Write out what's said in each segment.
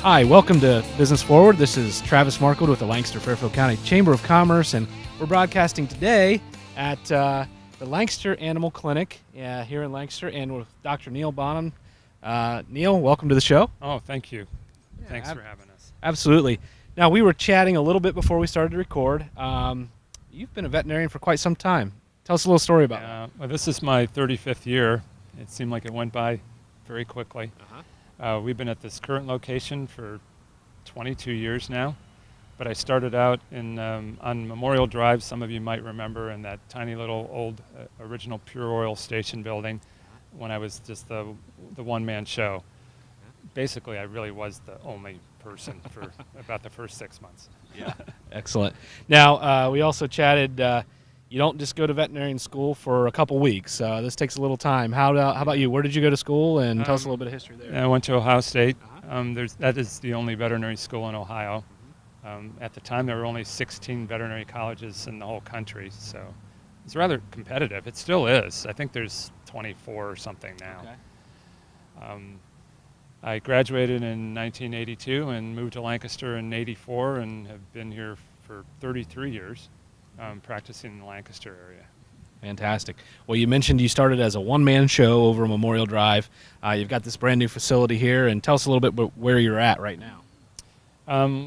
Hi, welcome to Business Forward. This is Travis Markwood with the Lancaster Fairfield County Chamber of Commerce, and we're broadcasting today at the Lancaster Animal Clinic here in Lancaster, and with Dr. Neil Bonham. Neil, welcome to the show. Oh, thank you. Thanks for having us. Absolutely. Now, we were chatting a little bit before we started to record. You've been a veterinarian for quite some time. Tell us a little story about that. Well, this is my 35th year. It seemed like it went by very quickly. We've been at this current location for 22 years now, but I started out on Memorial Drive, some of you might remember, in that tiny little old original Pure Oil station building when I was just the one-man show. Basically, I really was the only person for about the first 6 months. Yeah, excellent. Now, we also chatted, you don't just go to veterinarian school for a couple weeks. This takes a little time. How about you? Where did you go to school? And tell us a little bit of history there. I went to Ohio State. That is the only veterinary school in Ohio. At the time, there were only 16 veterinary colleges in the whole country, so it's rather competitive. It still is. I think there's 24 or something now. Okay. I graduated in 1982 and moved to Lancaster in '84 and have been here for 33 years. Practicing in the Lancaster area. Fantastic. Well, you mentioned you started as a one-man show over Memorial Drive. You've got this brand new facility here, and tell us a little bit about where you're at right now.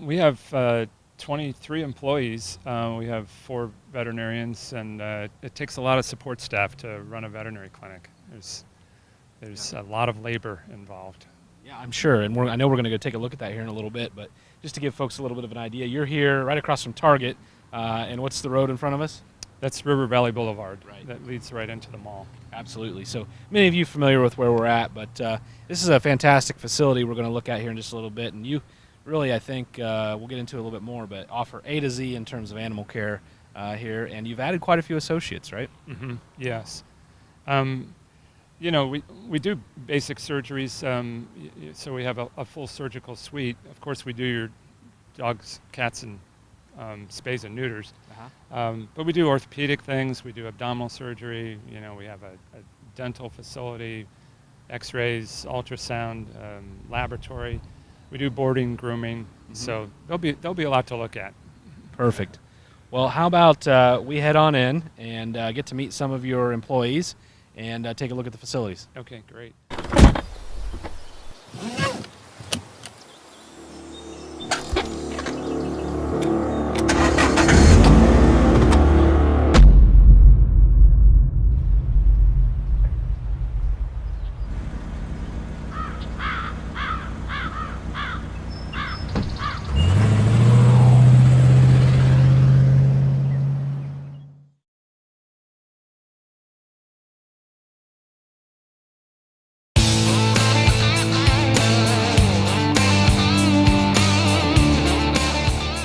We have 23 employees. We have 4 veterinarians, and it takes a lot of support staff to run a veterinary clinic. There's a lot of labor involved. Yeah, I'm sure, and I know we're going to go take a look at that here in a little bit, but just to give folks a little bit of an idea, you're here right across from Target. And what's the road in front of us? That's River Valley Boulevard. Right. That leads right into the mall. Absolutely. So many of you familiar with where we're at, but this is a fantastic facility we're going to look at here in just a little bit. And you really, I think, we'll get into it a little bit more, but offer A to Z in terms of animal care here. And you've added quite a few associates, right? Mm-hmm. Yes. You know, we do basic surgeries, so we have a full surgical suite. Of course, we do your dogs, cats, and spays and neuters. But we do orthopedic things, we do abdominal surgery, you know, we have a dental facility, x-rays, ultrasound, laboratory. We do boarding, grooming, so there'll be a lot to look at. Perfect. Well, how about we head on in and get to meet some of your employees and take a look at the facilities. Okay, great.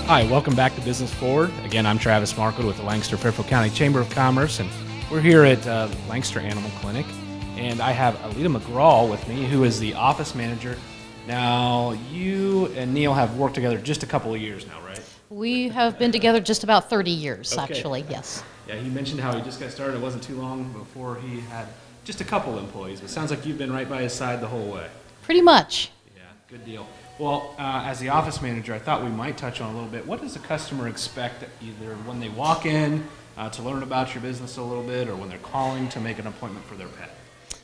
Hi, welcome back to Business Forward. Again, I'm Travis Markwood with the Lancaster Fairfield County Chamber of Commerce, and we're here at Lancaster Animal Clinic, and I have Alita McGraw with me, who is the office manager. Now, you and Neil have worked together just a couple of years now, right? We have been together just about 30 years, actually, yes. Yeah, he mentioned how he just got started. It wasn't too long before he had just a couple employees, but it sounds like you've been right by his side the whole way. Pretty much. Yeah, good deal. Well, as the office manager, I thought we might touch on a little bit. What does a customer expect either when they walk in to learn about your business a little bit, or when they're calling to make an appointment for their pet?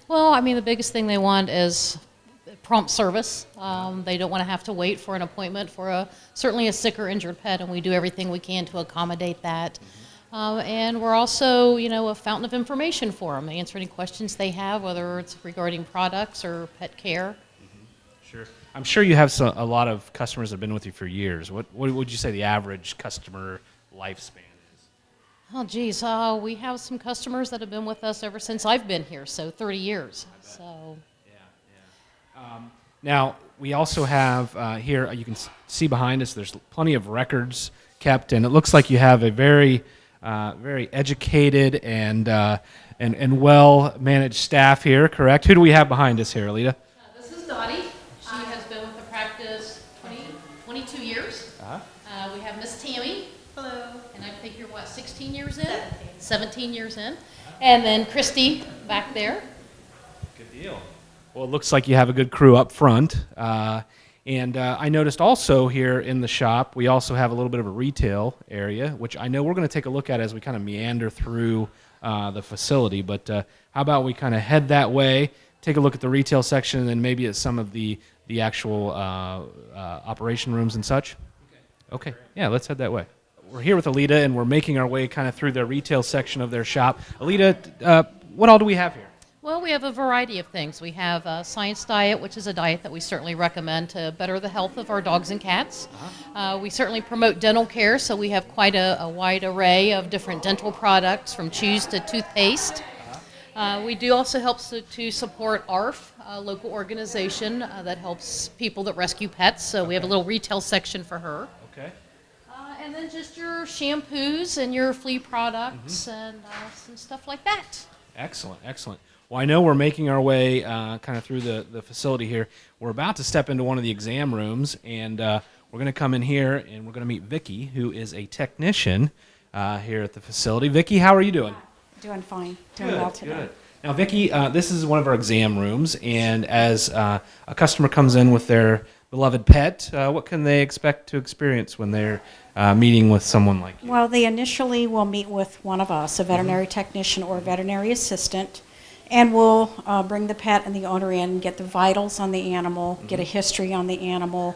Well, I mean, the biggest thing they want is prompt service. They don't want to have to wait for an appointment for certainly a sick or injured pet, and we do everything we can to accommodate that. And we're also, you know, a fountain of information for them. They answer any questions they have, whether it's regarding products or pet care. Sure. I'm sure you have a lot of customers that have been with you for years. What would you say the average customer lifespan is? Oh, geez. We have some customers that have been with us ever since I've been here, so 30 years. So. Yeah. Now, we also have here, you can see behind us, there's plenty of records kept, and it looks like you have a very educated and well-managed staff here, correct? Who do we have behind us here, Alita? This is Dottie. She has been with the practice 22 years. We have Miss Tammy. Hello. And I think you're, 16 years in? 17. 17 years in. And then Christy back there. Good deal. Well, it looks like you have a good crew up front. And I noticed also here in the shop, we also have a little bit of a retail area, which I know we're going to take a look at as we kind of meander through the facility. But how about we kind of head that way, take a look at the retail section, and then maybe at some of the actual operation rooms and such? Okay, yeah, let's head that way. We're here with Alita, and we're making our way kind of through the retail section of their shop. Alita, what all do we have here? Well, we have a variety of things. We have a science diet, which is a diet that we certainly recommend to better the health of our dogs and cats. We certainly promote dental care, so we have quite a wide array of different dental products, from chews to toothpaste. We do also help to support ARF, a local organization that helps people that rescue pets. So we have a little retail section for her. Okay. And then just your shampoos and your flea products and some stuff like that. Excellent, excellent. Well, I know we're making our way kind of through the facility here. We're about to step into one of the exam rooms, and we're going to come in here, and we're going to meet Vicki, who is a technician here at the facility. Vicki, how are you doing? Doing fine. Doing well today. Good. Now, Vicki, this is one of our exam rooms, and as a customer comes in with their beloved pet, what can they expect to experience when they're meeting with someone like you? Well, they initially will meet with one of us, a veterinary technician or veterinary assistant, and we'll bring the pet and the owner in, get the vitals on the animal, get a history on the animal,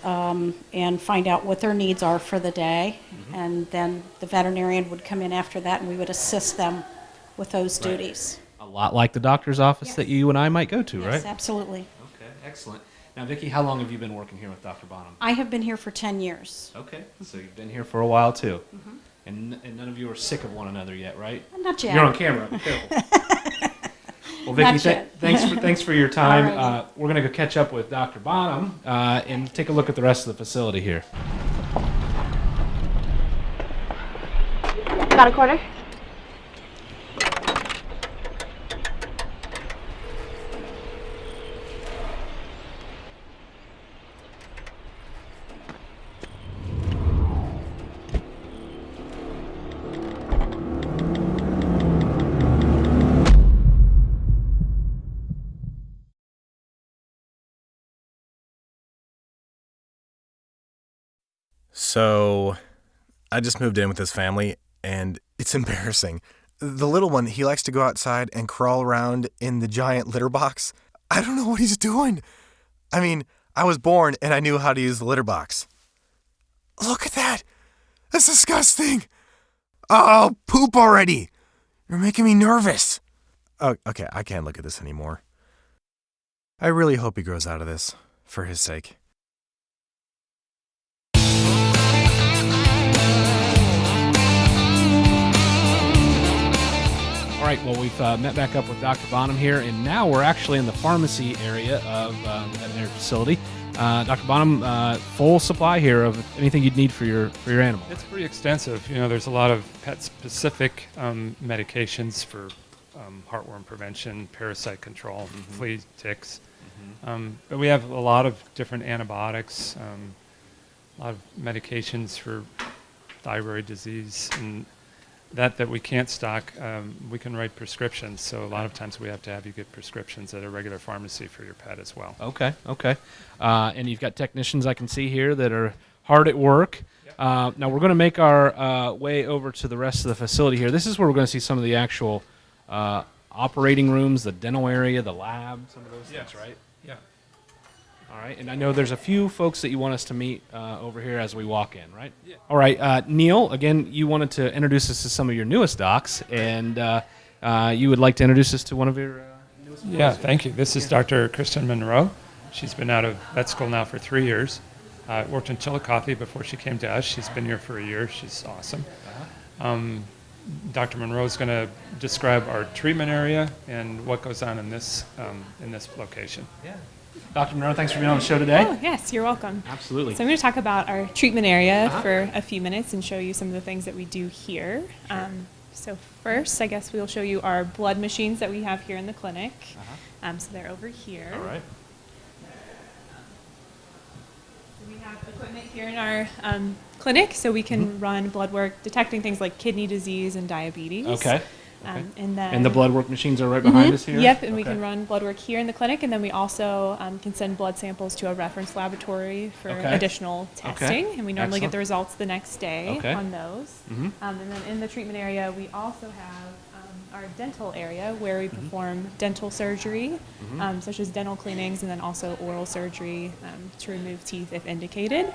and find out what their needs are for the day. And then the veterinarian would come in after that, and we would assist them with those duties. A lot like the doctor's office Yes. that you and I might go to, right? Yes, absolutely. Okay, excellent. Now, Vicki, how long have you been working here with Dr. Bonham? I have been here for 10 years. Okay, so you've been here for a while, too. And none of you are sick of one another yet, right? Not yet. You're on camera. Be careful. Well, Vicki, Not yet. thanks for your time. Alrighty. We're going to go catch up with Dr. Bonham and take a look at the rest of the facility here. Got a quarter? So, I just moved in with his family, and it's embarrassing. The little one, he likes to go outside and crawl around in the giant litter box. I don't know what he's doing. I mean, I was born and I knew how to use the litter box. Look at that! That's disgusting! Oh, poop already! You're making me nervous. Oh, okay, I can't look at this anymore. I really hope he grows out of this, for his sake. All right, well, we've met back up with Dr. Bonham here, and now we're actually in the pharmacy area of the veterinary facility. Dr. Bonham, full supply here of anything you'd need for your animal. It's pretty extensive. You know, there's a lot of pet-specific medications for heartworm prevention, parasite control, flea, ticks. But we have a lot of different antibiotics, a lot of medications for thyroid disease, and that we can't stock. We can write prescriptions, so a lot of times we have to have you get prescriptions at a regular pharmacy for your pet as well. Okay. And you've got technicians I can see here that are hard at work. Now we're going to make our way over to the rest of the facility here. This is where we're going to see some of the actual operating rooms, the dental area, the lab, some of those things, right? Yeah. All right, and I know there's a few folks that you want us to meet over here as we walk in, right? Yeah. All right, Neil, again, you wanted to introduce us to some of your newest docs, and you would like to introduce us to one of your newest Yeah, employees. thank you. This is Dr. Kristen Monroe. She's been out of vet school now for 3 years. Worked in Chillicothe before she came to us. She's been here for a year. She's awesome. Dr. Monroe is going to describe our treatment area and what goes on in this location. Yeah. Dr. Monroe, thanks for being on the show today. Oh, yes, you're welcome. Absolutely. So I'm going to talk about our treatment area for a few minutes and show you some of the things that we do here. So first, I guess we'll show you our blood machines that we have here in the clinic. So they're over here. All right. We have equipment here in our clinic so we can run blood work detecting things like kidney disease and diabetes. Okay. Okay. And then And the blood work machines are right behind us here? Yep, and we Okay. can run blood work here in the clinic, and then we also can send blood samples to a reference laboratory for Okay. additional testing, and we normally get Excellent. the results the next day Okay. on those. Mhm. And then in the treatment area, we also have our dental area where we perform dental surgery, such as dental cleanings, and then also oral surgery to remove teeth if indicated.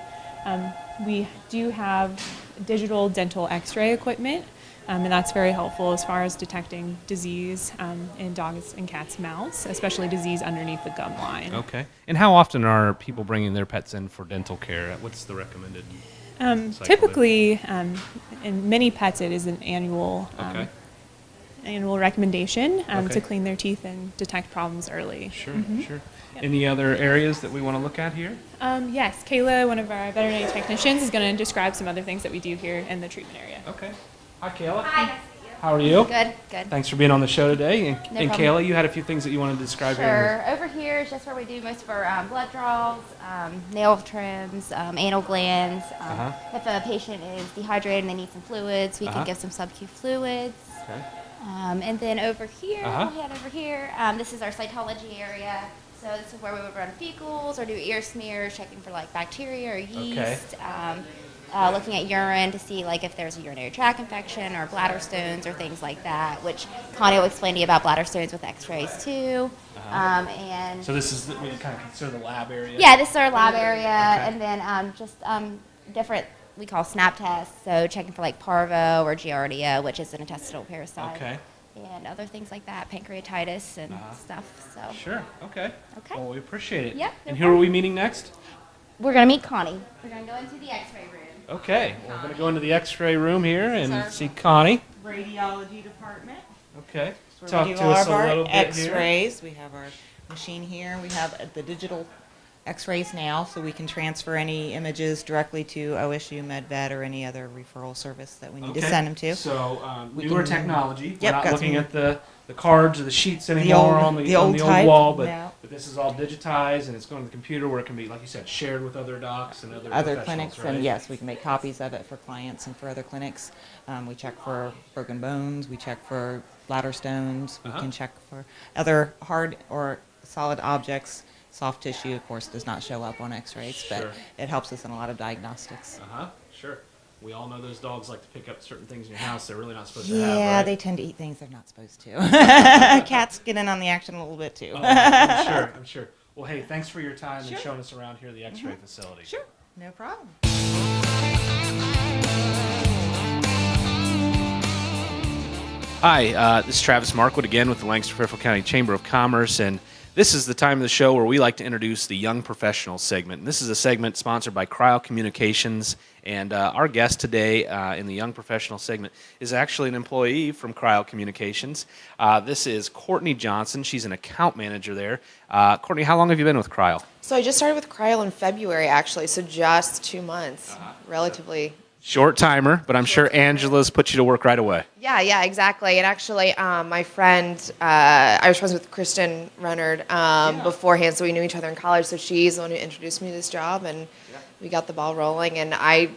We do have digital dental x-ray equipment, and that's very helpful as far as detecting disease in dogs and cats' mouths, especially disease underneath the gum line. Okay. And how often are people bringing their pets in for dental care? What's the recommended cycle there? Typically, in many pets, it is an Okay. annual recommendation Okay. to clean their teeth and detect problems early. Sure, sure. Any other areas that we want to look at here? Yes, Kayla, one of our veterinary technicians, is going to describe some other things that we do here in the treatment area. Okay. Hi, Kayla. Hi, nice to meet you. How are you? Good, good. Thanks for being on the show today. And, No and problem. Kayla, you had a few things that you wanted to describe here. Sure. Over here is just where we do most of our blood draws, nail trims, anal glands. If a patient is dehydrated and they need some fluids, we can give some sub-Q fluids. Okay. And then over here, Uh-huh. we'll head over here. This is our cytology area. So this is where we would run fecals or do ear smears, checking for like bacteria or yeast. Looking at urine to see like if there's a urinary tract infection or bladder stones or things like that, which Connie will explain to you about bladder stones with x-rays too. And So this is what you kind of consider the lab area? yeah, this is our lab area, Okay. and then just different, we call snap tests, so checking for like parvo or giardia, which is an intestinal parasite. Okay. And other things like that, pancreatitis and stuff. So Sure. Okay. Okay. Well, we appreciate it. Yep, no And who are we meeting next? we're gonna meet Connie. We're gonna go into the x-ray room. Okay. We're going to go into the X-ray room here and see Connie. Radiology department. Okay. Where Talk we do to all us of a our little bit here. X-rays. We have our machine here. We have the digital X-rays now, so we can transfer any images directly to OSU MedVet or any other referral service that we need to send them to. So We newer can- technology. We're Yep, not got looking some- at the cards or the sheets anymore on the old old type, wall, but, no. but this is all digitized and it's going to the computer where it can be, like you said, shared with other docs and other Other professionals, clinics, right? and yes, we can make copies of it for clients and for other clinics. We check for broken bones. We check for bladder stones. We can check for other hard or solid objects. Soft tissue, of course, does not show up on X-rays, Sure. but it helps us in a lot of diagnostics. Sure. We all know those dogs like to pick up certain things in your house they're really not supposed to have, Yeah, right? they tend to eat things they're not supposed to. Cats get in on the action a little bit too. Oh, I'm sure. Well, hey, thanks for your time and showing us around here the X-ray facility. Sure, no problem. Hi, this is Travis Markwood again with the Lancaster Fairfield County Chamber of Commerce, and this is the time of the show where we like to introduce the Young Professional segment. And this is a segment sponsored by Cryo Communications, and our guest today in the Young Professional segment is actually an employee from Cryo Communications. This is Courtney Johnson. She's an account manager there. Courtney, how long have you been with Cryo? So I just started with Cryo in February, actually, so just 2 months, relatively. Short timer, but I'm sure Angela's put you to work right away. Yeah, exactly. And actually, my friend, I was friends with Kristen Renard beforehand, so we knew each other in college. So she's the one who introduced me to this job, and we got the ball rolling. And I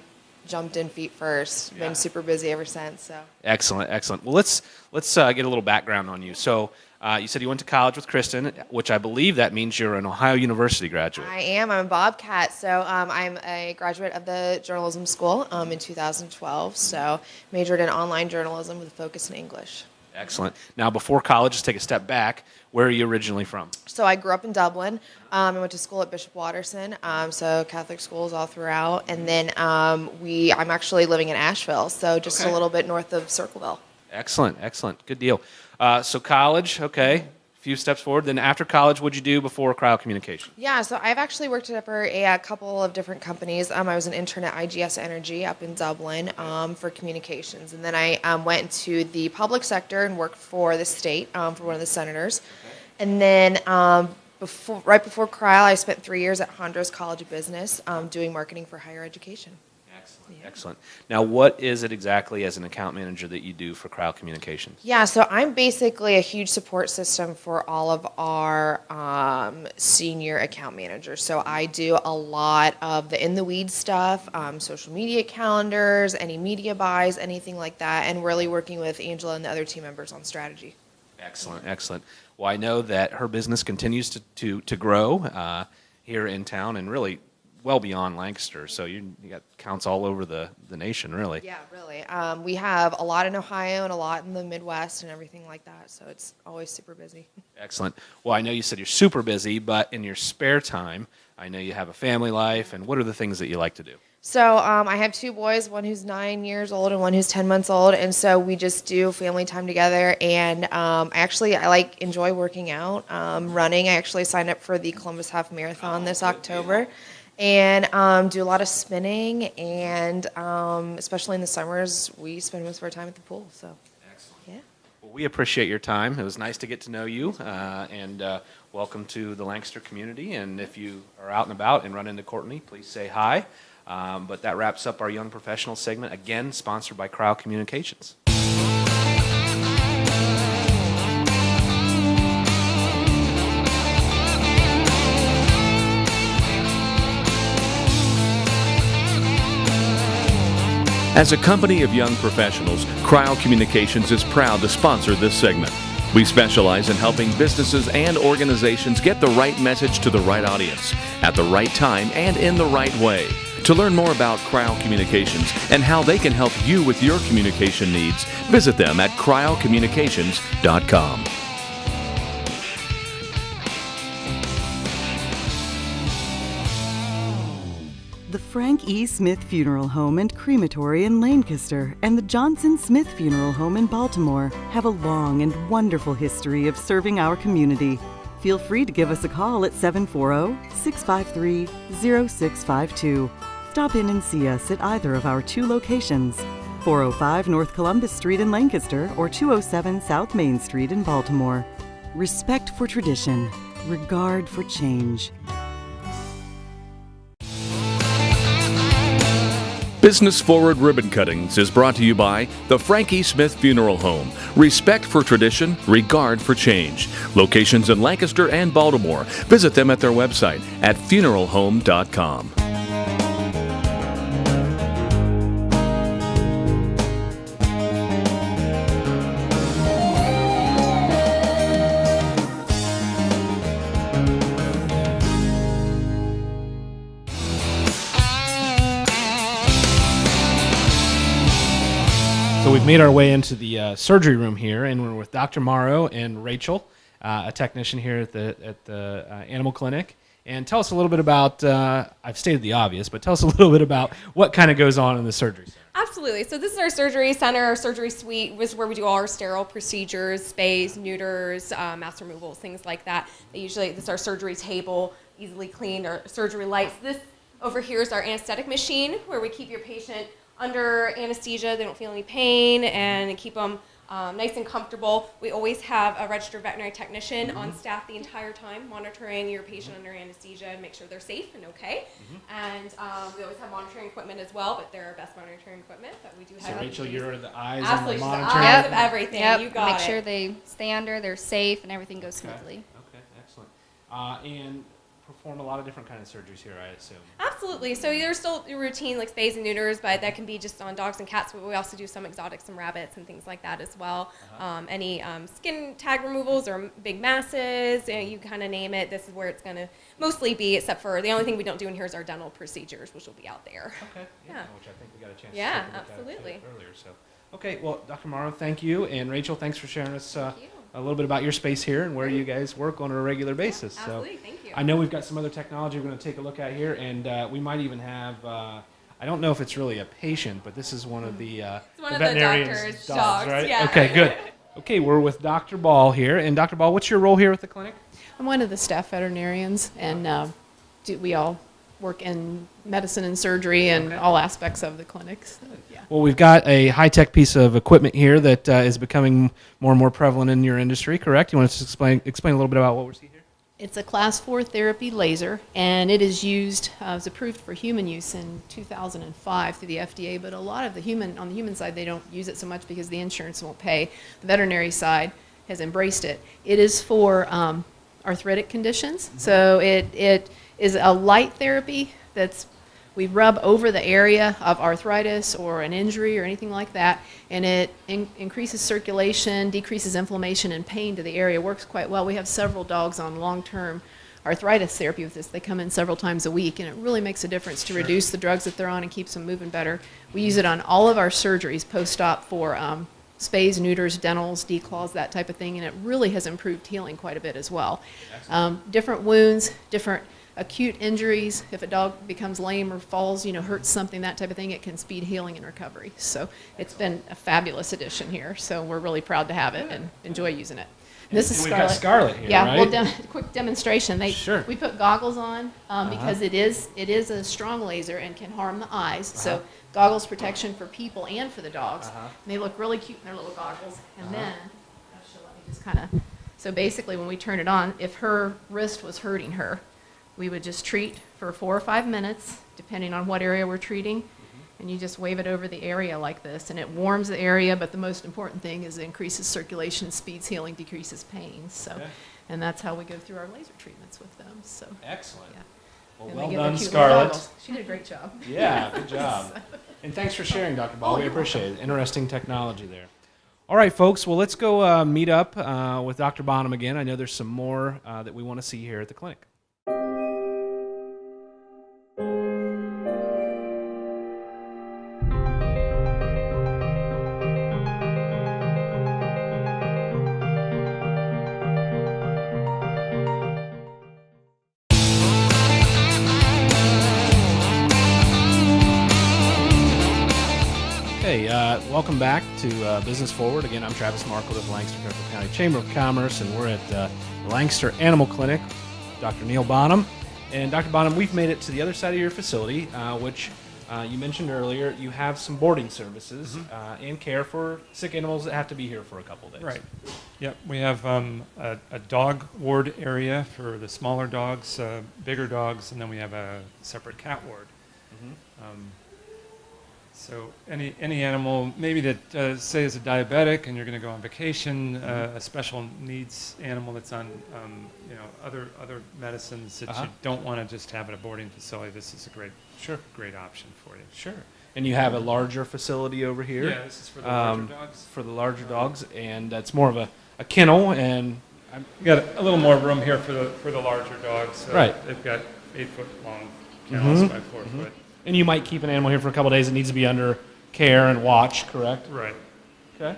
jumped in feet first. Been super busy ever since. So Excellent. Well, let's get a little background on you. So you said you went to college with Kristen, which I believe that means you're an Ohio University graduate. I am. I'm a Bobcat. So I'm a graduate of the journalism school in 2012. So majored in online journalism with a focus in English. Excellent. Now, before college, just take a step back. Where are you originally from? So I grew up in Dublin. I went to school at Bishop Watterson, so Catholic schools all throughout. And then I'm actually living in Asheville, so just a little bit north of Circleville. Excellent. Good deal. So college, okay. A few steps forward. Then after college, what'd you do before Cryo Communication? Yeah, so I've actually worked for a couple of different companies. I was an intern at IGS Energy up in Dublin for communications. And then I went into the public sector and worked for the state for one of the senators. And then right before Cryo, I spent 3 years at Honduras College of Business doing marketing for higher education. Excellent. Now, what is it exactly as an account manager that you do for Crowd Communications? Yeah, so I'm basically a huge support system for all of our senior account managers. So I do a lot of the in the weeds stuff, social media calendars, any media buys, anything like that, and really working with Angela and the other team members on strategy. Excellent, excellent. Well, I know that her business continues to grow here in town and really well beyond Lancaster. So you got counts all over the nation, really. Yeah, really. We have a lot in Ohio and a lot in the Midwest and everything like that. So it's always super busy. Excellent. Well, I know you said you're super busy, but in your spare time, I know you have a family life. And what are the things that you like to do? So I have two boys, one who's 9 years old and one who's 10 months old, and so we just do family time together. And I enjoy working out, running. I actually signed up for the Columbus Half Marathon this October, and do a lot of spinning. And especially in the summers, we spend most of our time at the pool. So, Excellent. yeah. Well, we appreciate your time. It was nice to get to know you, and welcome to the Lancaster community. And if you are out and about and run into Courtney, please say hi. But that wraps up our Young Professional segment, again sponsored by Crowd Communications. As a company of young professionals, Crowd Communications is proud to sponsor this segment. We specialize in helping businesses and organizations get the right message to the right audience, at the right time, and in the right way. To learn more about Crowd Communications and how they can help you with your communication needs, visit them at cryocommunications.com. The Frank E. Smith Funeral Home and Crematory in Lancaster and the Johnson Smith Funeral Home in Baltimore have a long and wonderful history of serving our community. Feel free to give us a call at 740-653-0652. Stop in and see us at either of our two locations, 405 North Columbus Street in Lancaster or 207 South Main Street in Baltimore. Respect for tradition, regard for change. Business Forward Ribbon Cuttings is brought to you by the Frank E. Smith Funeral Home. Respect for tradition, regard for change. Locations in Lancaster and Baltimore. Visit them at their website at funeralhome.com. So we've made our way into the surgery room here, and we're with Dr. Morrow and Rachel, a technician here at the animal clinic. And tell us a little bit about, I've stated the obvious, but tell us a little bit about what kind of goes on in the surgery center. Absolutely. So this is our surgery center, our surgery suite, which is where we do all our sterile procedures, spays, neuters, mass removals, things like that. This is our surgery table, easily cleaned, our surgery lights. This over here is our anesthetic machine, where we keep your patient under anesthesia. They don't feel any pain, and keep them nice and comfortable. We always have a registered veterinary technician on staff the entire time, monitoring your patient under anesthesia and make sure they're safe and okay. And we always have monitoring equipment as well, but they're our best monitoring equipment that we do have. So Rachel, you're the eyes Absolutely, and the she's the monitoring. eyes of everything. Yep. You got Make it. sure they stay under, they're safe, and everything goes smoothly. Okay, excellent. And perform a lot of different kind of surgeries here, I assume. Absolutely. So there's still routine like spays and neuters, but that can be just on dogs and cats. But we also do some exotics, some rabbits and things like that as well. Any skin tag removals or big masses, you kind of name it. This is where it's going to mostly be, except for the only thing we don't do in here is our dental procedures, which will be out there. Okay. Yeah. Which I think we got a chance Yeah, to take a look at absolutely. earlier. So, okay. Well, Dr. Morrow, thank you, and Rachel, thanks for sharing us Thank you. a little bit about your space here and where you guys work on a regular basis. Absolutely. So, Thank you. I know we've got some other technology we're going to take a look at here, and we might even have. I don't know if it's really a patient, but this is one of the, one of the veterinarian's doctor's dogs, dogs, right? yeah. Okay, good. Okay, we're with Dr. Ball here, and Dr. Ball, what's your role here at the clinic? I'm one of the staff veterinarians, and we all work in medicine and surgery and all aspects of the clinics. So, yeah. Well, we've got a high-tech piece of equipment here that is becoming more and more prevalent in your industry, correct? You want to just explain a little bit about what we're seeing here? It's a class 4 therapy laser, and it is used, was approved for human use in 2005 through the FDA, but a lot of on the human side, they don't use it so much because the insurance won't pay. The veterinary side has embraced it. It is for arthritic conditions, so it is a light therapy we rub over the area of arthritis or an injury or anything like that, and it increases circulation, decreases inflammation and pain to the area. Works quite well. We have several dogs on long-term arthritis therapy with this. They come in several times a week, and it really makes a difference to reduce the drugs that they're on and keeps them moving better. We use it on all of our surgeries post-op for spays, neuters, dentals, declaws, that type of thing, and it really has improved healing quite a bit as well. Different wounds, different acute injuries. If a dog becomes lame or falls, hurts something, that type of thing, it can speed healing and recovery. So it's been a fabulous addition here. So we're really proud to have it and enjoy using it. This is we've Scarlett. got Scarlett here, yeah, right? Well, quick demonstration. Sure. We put goggles on because it is a strong laser and can harm the eyes. So goggles protection for people and for the dogs. And they look really cute in their little goggles. And then, actually, let me just kind of. So basically, when we turn it on, if her wrist was hurting her, we would just treat for 4 or 5 minutes, depending on what area we're treating, and you just wave it over the area like this, and it warms the area, but the most important thing is it increases circulation, speeds healing, decreases pain. So, and that's how we go through our laser treatments with them. So excellent. Yeah. Well, And well they get the done, cute little Scarlett. goggles. She did a great job. Yeah, good job. And thanks for sharing, Dr. Ball. We you're appreciate it. Interesting technology there. All right, folks. Well, let's go meet up with Dr. Bonham again. I know there's some more that we want to see here at the clinic. Hey, welcome back to Business Forward. Again, I'm Travis Markle with Lancaster Fairfield County Chamber of Commerce, and we're at the Lancaster Animal Clinic, Dr. Neil Bonham. And Dr. Bonham, we've made it to the other side of your facility, which you mentioned earlier. You have some boarding services and care for sick animals that have to be here for a couple days. Right. Yep. We have a dog ward area for the smaller dogs, bigger dogs, and then we have a separate cat ward. So any animal, maybe that say is a diabetic and you're going to go on vacation, a special needs animal that's on other medicines that you don't want to just have at a boarding facility, this is a great option for you. Sure. And you have a larger facility over here. Yeah, this is for the larger dogs. For the larger dogs, and that's more of a kennel, and we got a little more room here for the larger dogs. Right. They've got 8-foot long kennels by 4 foot. And you might keep an animal here for a couple days. It needs to be under care and watch, correct? Right. Okay.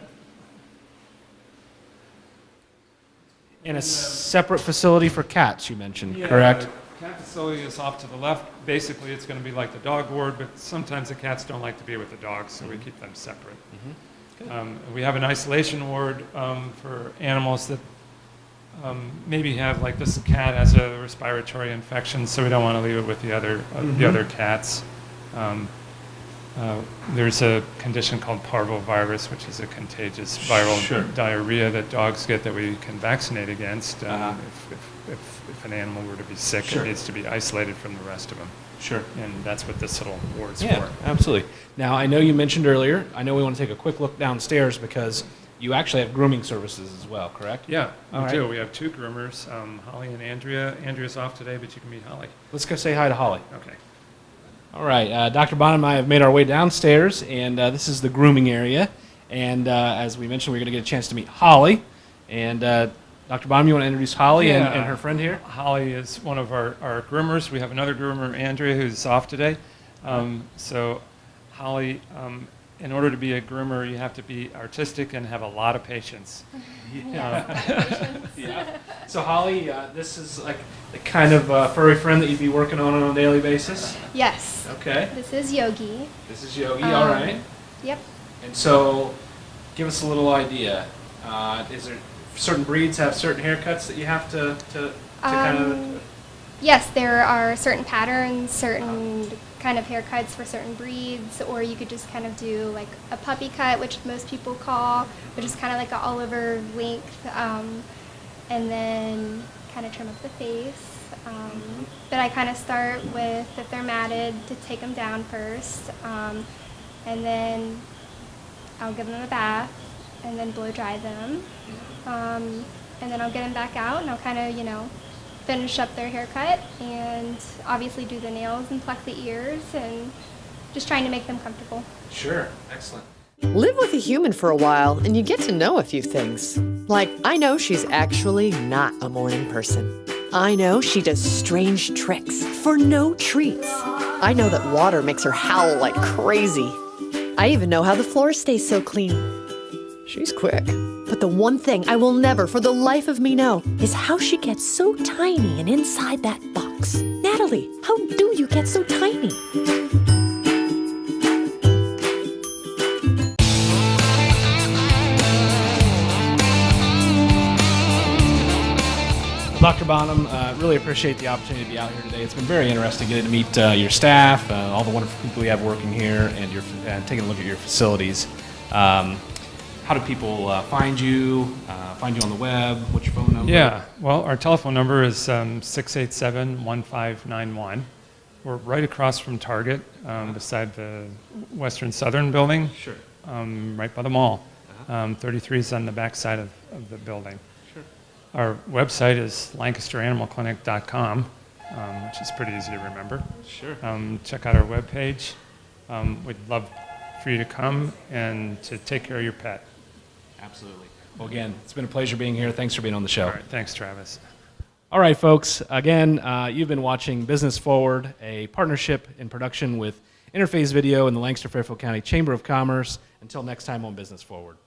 And a separate facility for cats, you mentioned, correct? The cat facility is off to the left. Basically, it's going to be like the dog ward, but sometimes the cats don't like to be with the dogs, so we keep them separate. We have an isolation ward for animals that maybe have, like this cat has a respiratory infection, so we don't want to leave it with the other cats. There's a condition called parvovirus, which is a contagious viral diarrhea that dogs get that we can vaccinate against. If an animal were to be sick, it needs to be isolated from the rest of them. Sure. And that's what this little ward's Yeah, for. absolutely. Now, I know you mentioned earlier, I know we want to take a quick look downstairs because you actually have grooming services as well, correct? Yeah, All we right. do. We have 2 groomers, Holly and Andrea. Andrea's off today, but you can meet Holly. Let's go say hi to Holly. Okay. All right, Dr. Bonham and I have made our way downstairs, and this is the grooming area. And as we mentioned, we're going to get a chance to meet Holly. And Dr. Bonham, you want to introduce Holly and her friend here? Holly is one of our groomers. We have another groomer, Andrea, who's off today. So Holly, in order to be a groomer, you have to be artistic and have a lot of patience. Yeah. So Holly, this is like the kind of furry friend that you'd be working on a daily basis? Yes. Okay. This is Yogi. This is Yogi, all right. Yep. And so, give us a little idea. Is there certain breeds have certain haircuts that you have to kind of? Yes, there are certain patterns, certain kind of haircuts for certain breeds, or you could just kind of do like a puppy cut, which most people call, which is kind of like an Oliver length, and then kind of trim up the face. But I kind of start with, if they're matted, to take them down first. And then I'll give them a bath and then blow dry them. And then I'll get them back out and I'll kind of, finish up their haircut and obviously do the nails and pluck the ears and just trying to make them comfortable. Sure. Excellent. Live with a human for a while and you get to know a few things. Like, I know she's actually not a morning person. I know she does strange tricks for no treats. I know that water makes her howl like crazy. I even know how the floor stays so clean. She's quick. But the one thing I will never for the life of me know is how she gets so tiny and inside that box. Natalie, how do you get so tiny? Dr. Bonham, really appreciate the opportunity to be out here today. It's been very interesting getting to meet your staff, all the wonderful people you have working here, and taking a look at your facilities. How do people find you on the web? What's your phone number? Yeah, well, our telephone number is 687-1591. We're right across from Target, beside the Western Southern building. Sure. Right by the mall. 33 is on the back side of the building. Sure. Our website is lancasteranimalclinic.com, which is pretty easy to remember. Sure. Check out our webpage. We'd love for you to come and to take care of your pet. Absolutely. Well, again, it's been a pleasure being here. Thanks for being on the show. All right, thanks, Travis. All right, folks. Again, you've been watching Business Forward, a partnership in production with Interface Video and the Lancaster-Fairfield County Chamber of Commerce. Until next time on Business Forward.